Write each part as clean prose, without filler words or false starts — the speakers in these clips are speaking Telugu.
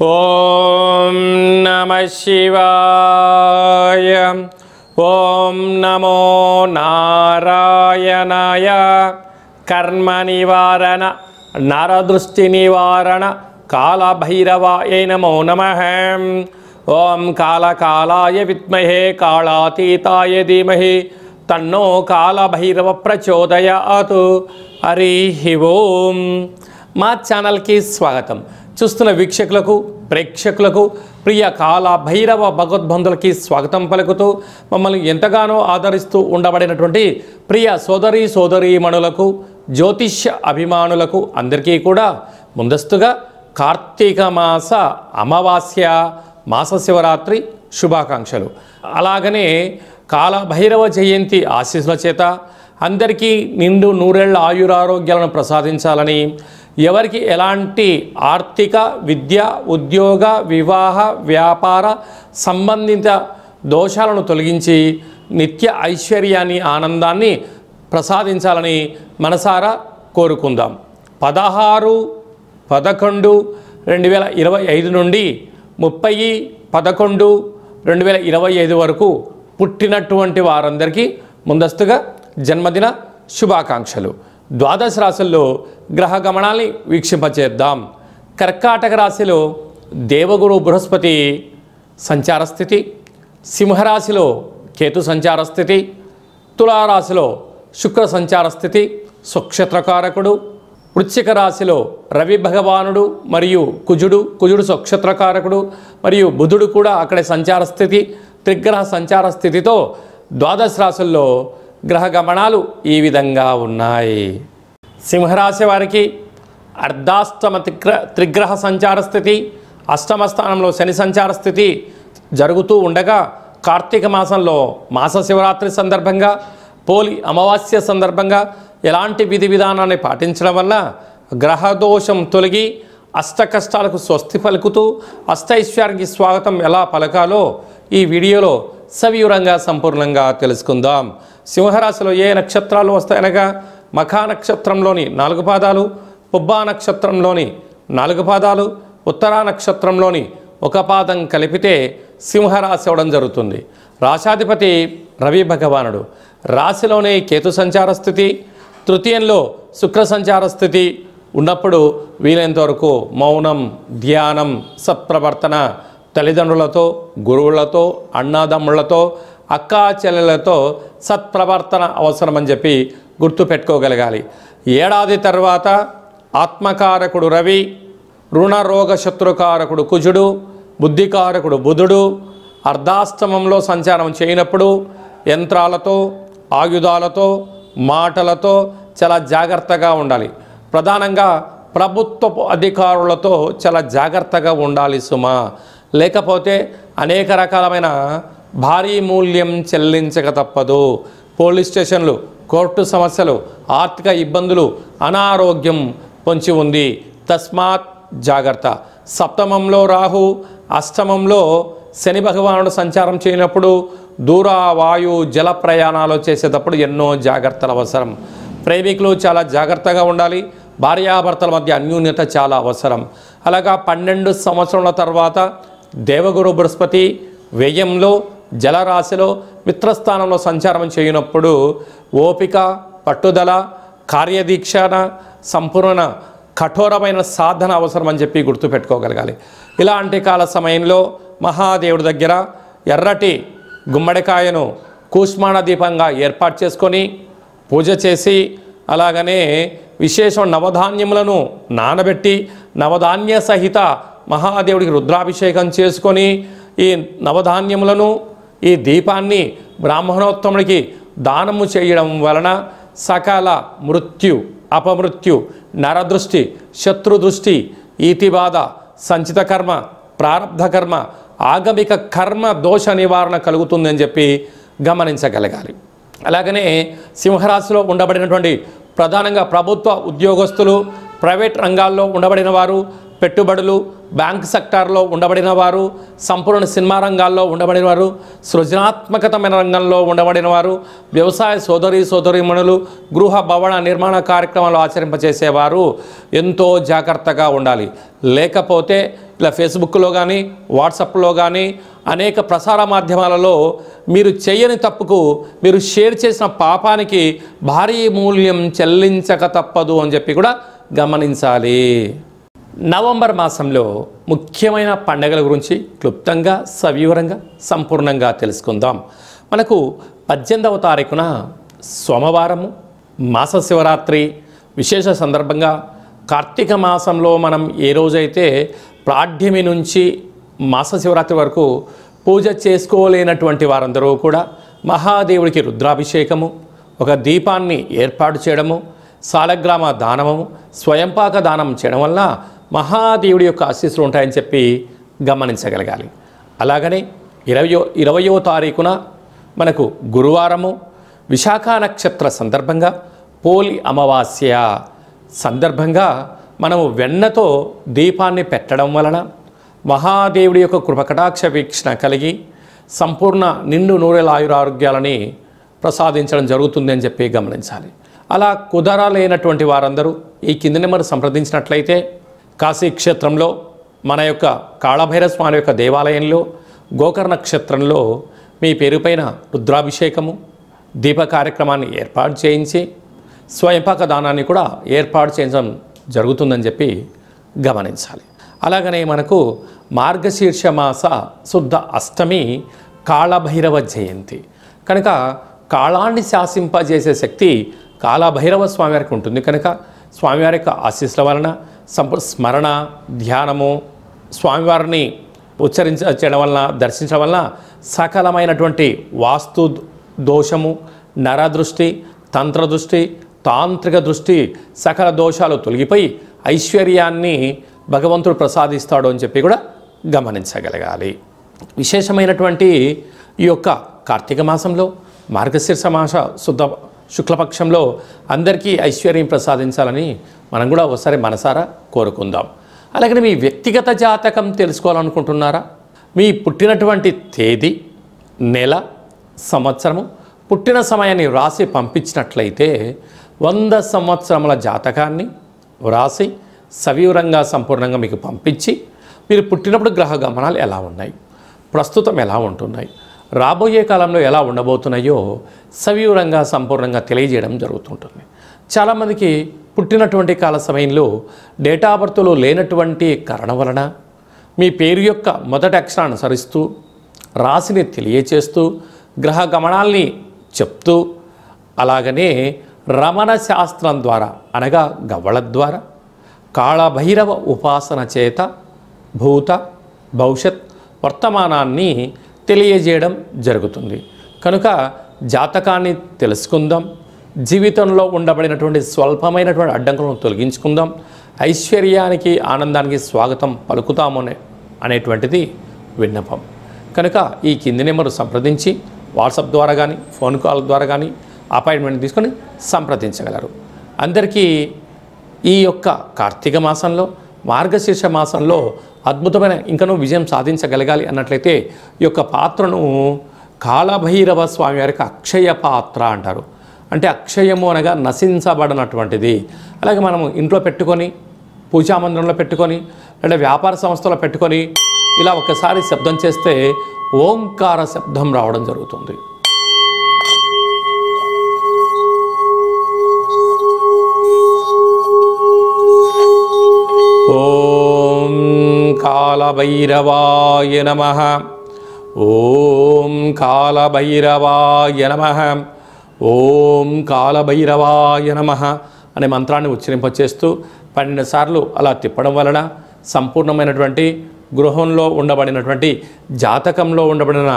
ఓం నమః శివాయ. ఓం నమో నారాయణాయ. కర్మ నివారణ నరదృష్టి నివారణ కాళభైరవాయ నమో నమః. ఓం కాళకాలాయ విద్మహే కాళాతీతాయ ధీమహి తన్నో కాళభైరవ ప్రచోదయాత్. హరి ఓం. మా ఛానల్కి స్వాగతం. చూస్తున్న వీక్షకులకు ప్రేక్షకులకు ప్రియ కాళభైరవ భగవద్బంధులకి స్వాగతం పలుకుతూ మమ్మల్ని ఎంతగానో ఆదరిస్తూ ఉండబడినటువంటి ప్రియ సోదరీమణులకు జ్యోతిష్య అభిమానులకు అందరికీ కూడా ముందస్తుగా కార్తీక మాస అమావాస్య మాస శివరాత్రి శుభాకాంక్షలు. అలాగనే కాళభైరవ జయంతి ఆశీస్సుల చేత అందరికీ నిండు నూరేళ్ల ఆయురారోగ్యాలను ప్రసాదించాలని, ఎవరికి ఎలాంటి ఆర్థిక, విద్య, ఉద్యోగ, వివాహ, వ్యాపార సంబంధిత దోషాలను తొలగించి నిత్య ఐశ్వర్యాన్ని, ఆనందాన్ని ప్రసాదించాలని మనసారా కోరుకుందాం. 16/11/2025 నుండి 30/11/2025 వరకు పుట్టినటువంటి వారందరికీ ముందస్తుగా జన్మదిన శుభాకాంక్షలు. ద్వాదశ రాశుల్లో గ్రహ గమనాల్ని వీక్షింపచేద్దాం. కర్కాటక రాశిలో దేవగురు బృహస్పతి సంచార స్థితి, సింహరాశిలో కేతు సంచార స్థితి, తులారాశిలో శుక్ర సంచార స్థితి స్వక్షత్రకారకుడు, వృశ్చిక రాశిలో రవి భగవానుడు మరియు కుజుడు స్వక్షత్రకారకుడు మరియు బుధుడు కూడా అక్కడే సంచార స్థితి, త్రిగ్రహ సంచార స్థితితో ద్వాదశ రాశుల్లో గ్రహ గమనాలు ఈ విధంగా ఉన్నాయి. సింహరాశి వారికి అర్ధాష్టమ త్రిగ్రహ సంచార స్థితి, అష్టమ స్థానంలో శని సంచార స్థితి జరుగుతూ ఉండగా, కార్తీక మాసంలో మాస శివరాత్రి సందర్భంగా, పోలి అమావాస్య సందర్భంగా ఎలాంటి విధి విధానాన్ని పాటించడం వల్ల గ్రహదోషం తొలగి అష్ట కష్టాలకు స్వస్తి పలుకుతూ అష్టైశ్వర్యానికి స్వాగతం ఎలా పలకాలో ఈ వీడియోలో సవివరంగా సంపూర్ణంగా తెలుసుకుందాం. సింహరాశిలో ఏ నక్షత్రాలు వస్తాయనగా మఖా నక్షత్రంలోని 4 పాదాలు, పుబ్బా నక్షత్రంలోని 4 పాదాలు, ఉత్తరా నక్షత్రంలోని 1 పాదం కలిపితే సింహరాశి అవడం జరుగుతుంది. రాశాధిపతి రవి భగవానుడు, రాశిలోనే కేతు సంచార స్థితి, తృతీయంలో శుక్ర సంచార స్థితి ఉన్నప్పుడు వీలైనంత వరకు మౌనం, ధ్యానం, సత్ప్రవర్తన, తల్లిదండ్రులతో, గురువులతో, అన్నాదమ్ముళ్లతో, అక్కా చెల్లెలతో సత్ప్రవర్తన అవసరమని చెప్పి గుర్తుపెట్టుకోగలగాలి. ఏడాది తర్వాత ఆత్మకారకుడు రవి, రుణరోగ శత్రుకారకుడు కుజుడు, బుద్ధికారకుడు బుధుడు అర్ధాష్టమంలో సంచారం చేయనప్పుడు యంత్రాలతో, ఆయుధాలతో, మాటలతో చాలా జాగ్రత్తగా ఉండాలి. ప్రధానంగా ప్రభుత్వపు అధికారులతో చాలా జాగ్రత్తగా ఉండాలి సుమా. లేకపోతే అనేక రకాలమైన భారీ మూల్యం చెల్లించక తప్పదు. పోలీస్ స్టేషన్లు, కోర్టు సమస్యలు, ఆర్థిక ఇబ్బందులు, అనారోగ్యం పొంచి ఉంది. తస్మాత్ జాగ్రత్త. సప్తమంలో రాహు, అష్టమంలో శని భగవానుడు సంచారం చేయనప్పుడు దూర వాయు జల ప్రయాణాలు చేసేటప్పుడు ఎన్నో జాగ్రత్తలు అవసరం. ప్రేమికులు చాలా జాగ్రత్తగా ఉండాలి. భార్యాభర్తల మధ్య అన్యోన్యత చాలా అవసరం. అలాగా 12 సంవత్సరాల తర్వాత దేవగురు బృహస్పతి వ్యయంలో జలరాశిలో మిత్రస్థానంలో సంచారం చేయనప్పుడు ఓపిక, పట్టుదల, కార్యదీక్షణ, సంపూర్ణ కఠోరమైన సాధన అవసరం అని చెప్పి గుర్తుపెట్టుకోగలగాలి. ఇలాంటి కాల సమయంలో మహాదేవుడి దగ్గర ఎర్రటి గుమ్మడికాయను కూష్మాణ దీపంగా ఏర్పాటు చేసుకొని పూజ చేసి, అలాగనే విశేషం నవధాన్యములను నానబెట్టి నవధాన్య సహిత మహాదేవుడికి రుద్రాభిషేకం చేసుకొని ఈ నవధాన్యములను, ఈ దీపాన్ని బ్రాహ్మణోత్తముడికి దానము చేయడం వలన సకల మృత్యు, అపమృత్యు, నరదృష్టి, శత్రుదృష్టి, ఈతిబాధ, సంచిత కర్మ, ప్రారబ్ధ కర్మ, ఆగమిక కర్మ దోష నివారణ కలుగుతుందని చెప్పి గమనించగలగాలి. అలాగనే సింహరాశిలో ఉండబడినటువంటి ప్రధానంగా ప్రభుత్వ ఉద్యోగస్తులు, ప్రైవేట్ రంగాల్లో ఉండబడిన వారు, పెట్టుబడులు, బ్యాంక్ సెక్టార్లో ఉండబడిన వారు, సంపూర్ణ సినిమా రంగాల్లో ఉండబడిన వారు, సృజనాత్మకతమైన రంగంలో ఉండబడిన వారు, వ్యవసాయ సోదరీమణులు, గృహ భవన నిర్మాణ కార్యక్రమాలు ఆచరింపచేసేవారు ఎంతో జాగ్రత్తగా ఉండాలి. లేకపోతే ఇలా ఫేస్బుక్లో కానీ వాట్సాప్లో కానీ అనేక ప్రసార మాధ్యమాలలో మీరు చేయని తప్పుకు మీరు షేర్ చేసిన పాపానికి భారీ మూల్యం చెల్లించక తప్పదు అని చెప్పి కూడా గమనించాలి. నవంబర్ మాసంలో ముఖ్యమైన పండుగల గురించి క్లుప్తంగా సవివరంగా సంపూర్ణంగా తెలుసుకుందాం. మనకు 18వ తారీఖున సోమవారము మాస శివరాత్రి విశేష సందర్భంగా కార్తీక మాసంలో మనం ఏ రోజైతే ప్రాఢ్యమి నుంచి మాస శివరాత్రి వరకు పూజ చేసుకోలేనటువంటి వారందరూ కూడా మహాదేవుడికి రుద్రాభిషేకము, ఒక దీపాన్ని ఏర్పాటు చేయడము, సాలగ్రామ దానము, స్వయంపాక దానం చేయడం వల్ల మహాదేవుడి యొక్క ఆశీస్సులు ఉంటాయని చెప్పి గమనించగలగాలి. అలాగనే 20వ తారీఖున మనకు గురువారము విశాఖ నక్షత్ర సందర్భంగా పోలి అమావాస్య సందర్భంగా మనము వెన్నతో దీపాన్ని పెట్టడం వలన మహాదేవుడి యొక్క కృపకటాక్ష వీక్షణ కలిగి సంపూర్ణ నిండు నూరేల ఆయురారోగ్యాలని ప్రసాదించడం జరుగుతుంది అని చెప్పి గమనించాలి. అలా కుదరలేనటువంటి వారందరూ ఈ కింది నెంబర్ సంప్రదించినట్లయితే కాశీ క్షేత్రంలో మన యొక్క కాళభైరవ స్వామి యొక్క దేవాలయంలో గోకర్ణ క్షేత్రంలో మీ పేరుపైన రుద్రాభిషేకము, దీప కార్యక్రమాన్ని ఏర్పాటు చేయించి స్వయంపాక దానాన్ని కూడా ఏర్పాటు చేయడం జరుగుతుందని చెప్పి గమనించాలి. అలాగనే మనకు మార్గశీర్ష మాస శుద్ధ అష్టమి కాళభైరవ జయంతి కనుక కాళాన్ని శాసింపజేసే శక్తి కాళభైరవ స్వామివారికి ఉంటుంది. కనుక స్వామివారి యొక్క ఆశీస్సుల వలన స్మరణ ధ్యానము స్వామివారిని చేయడం వలన దర్శించడం వలన సకలమైనటువంటి వాస్తు దోషము, నరదృష్టి, తంత్రదృష్టి, తాంత్రిక దృష్టి సకల దోషాలు తొలగిపోయి ఐశ్వర్యాన్ని భగవంతుడు ప్రసాదిస్తాడు అని చెప్పి కూడా గమనించగలగాలి. విశేషమైనటువంటి ఈ యొక్క కార్తీక మాసంలో మార్గశీర్ష మాస శుద్ధ శుక్లపక్షంలో అందరికీ ఐశ్వర్యం ప్రసాదించాలని మనం కూడా ఒకసారి మనసారా కోరుకుందాం. అలాగే మీ వ్యక్తిగత జాతకం తెలుసుకోవాలనుకుంటున్నారా? మీ పుట్టినటువంటి తేదీ, నెల, సంవత్సరము, పుట్టిన సమయాన్ని వ్రాసి పంపించినట్లయితే 100 సంవత్సరముల జాతకాన్ని వ్రాసి సవివరంగా సంపూర్ణంగా మీకు పంపించి మీరు పుట్టినప్పుడు గ్రహ గమనాలు ఎలా ఉన్నాయి, ప్రస్తుతం ఎలా ఉంటున్నాయి, రాబోయే కాలంలో ఎలా ఉండబోతున్నాయో సవివరంగా సంపూర్ణంగా తెలియజేయడం జరుగుతుంటుంది. చాలామందికి పుట్టినటువంటి కాల సమయంలో డేటా బర్త్లో లేనటువంటి కారణం వలన మీ పేరు యొక్క మొదటి అక్షరాన్ని అనుసరిస్తూ రాశిని తెలియచేస్తూ గ్రహ గమనాల్ని చెప్తూ అలాగనే రమణ శాస్త్రం ద్వారా అనగా గవ్వళ ద్వారా కాళభైరవ ఉపాసన చేత భూత భవిష్యత్ వర్తమానాన్ని తెలియజేయడం జరుగుతుంది. కనుక జాతకాన్ని తెలుసుకుందాం, జీవితంలో ఉండబడినటువంటి స్వల్పమైనటువంటి అడ్డంకులను తొలగించుకుందాం, ఐశ్వర్యానికి ఆనందానికి స్వాగతం పలుకుతాము అనేటువంటిది విన్నపం. కనుక ఈ కింది నెంబరు సంప్రదించి వాట్సాప్ ద్వారా కానీ ఫోన్ కాల్ ద్వారా కానీ అపాయింట్మెంట్ తీసుకొని సంప్రదించగలరు. అందరికీ ఈ యొక్క కార్తీక మాసంలో మార్గశీర్ష మాసంలో అద్భుతమైన ఇంకనూ విజయం సాధించగలగాలి అన్నట్లయితే ఈ యొక్క పాత్రను కాళభైరవ స్వామి వారికి అక్షయ పాత్ర అంటారు. అంటే అక్షయము అనగా నశించబడినటువంటిది. అలాగే మనము ఇంట్లో పెట్టుకొని పూజామందిరంలో పెట్టుకొని లేదా వ్యాపార సంస్థలో పెట్టుకొని ఇలా ఒకసారి శబ్దం చేస్తే ఓంకార శబ్దం రావడం జరుగుతుంది. ఓం కాళభైరవాయ నమః, ఓం కాళభైరవాయ నమః, ఓం కాళభైరవాయ నమః అనే మంత్రాన్ని ఉచ్చరింపచేస్తూ 12 సార్లు అలా తిప్పడం వలన సంపూర్ణమైనటువంటి గృహంలో ఉండబడినటువంటి జాతకంలో ఉండబడిన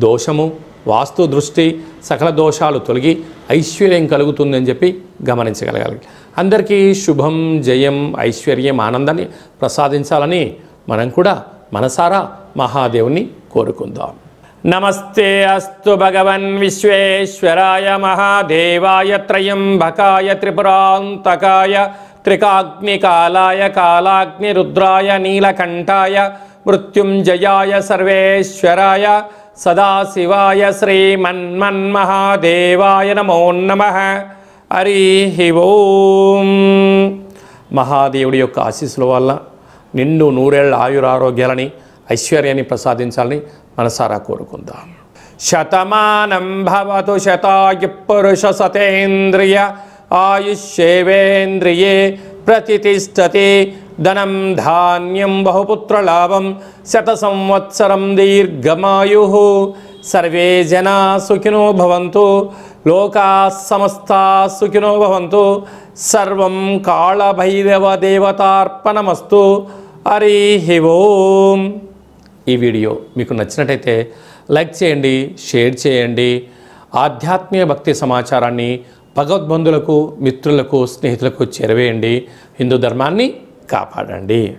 దోషము, వాస్తు దృష్టి, సకల దోషాలు తొలగి ఐశ్వర్యం కలుగుతుందని చెప్పి గమనించగలగాలి. అందరికీ శుభం, జయం, ఐశ్వర్యం, ఆనందాన్ని ప్రసాదించాలని మనం కూడా మనసారా మహాదేవుని కోరుకుందాం. నమస్తే అస్తు భగవన్ విశ్వేశ్వరాయ మహాదేవాయ త్రయంబకాయ త్రిపురాంతకాయ త్రికాగ్నికాలాయ కాలాగ్నిరుద్రాయ నీలకంఠాయ మృత్యుంజయాయ సర్వేశ్వరాయ సదాశివాయ శ్రీమన్మన్మహాదేవాయ నమో నమః. హరి ఓం. మహాదేవుడి యొక్క ఆశీస్సుల వల్ల నిండు నూరేళ్ల ఆయురారోగ్యాలని ఐశ్వర్యాన్ని ప్రసాదించాలని మనసారా కోరుకుందాం. శతమానం భవతు శతాయు పురుష సతేంద్రియ ఆయుష్యేవేంద్రియే ప్రతిష్టతి. ధనం ధాన్యం బహుపుత్రలాభం శత సంవత్సరం దీర్ఘమాయు. సర్వే జనా సుఖినో భవంతు. లోకా సమస్తా సుఖినో భవంతు. సర్వం కాళభైరవ దేవతార్పణమస్తు. హరి ఓం. ఈ వీడియో మీకు నచ్చినట్టయితే లైక్ చేయండి, షేర్ చేయండి. ఆధ్యాత్మిక భక్తి సమాచారాన్ని భగవద్బంధులకు, మిత్రులకు, స్నేహితులకు చేరవేయండి. హిందూ ధర్మాన్ని కాపాడండి.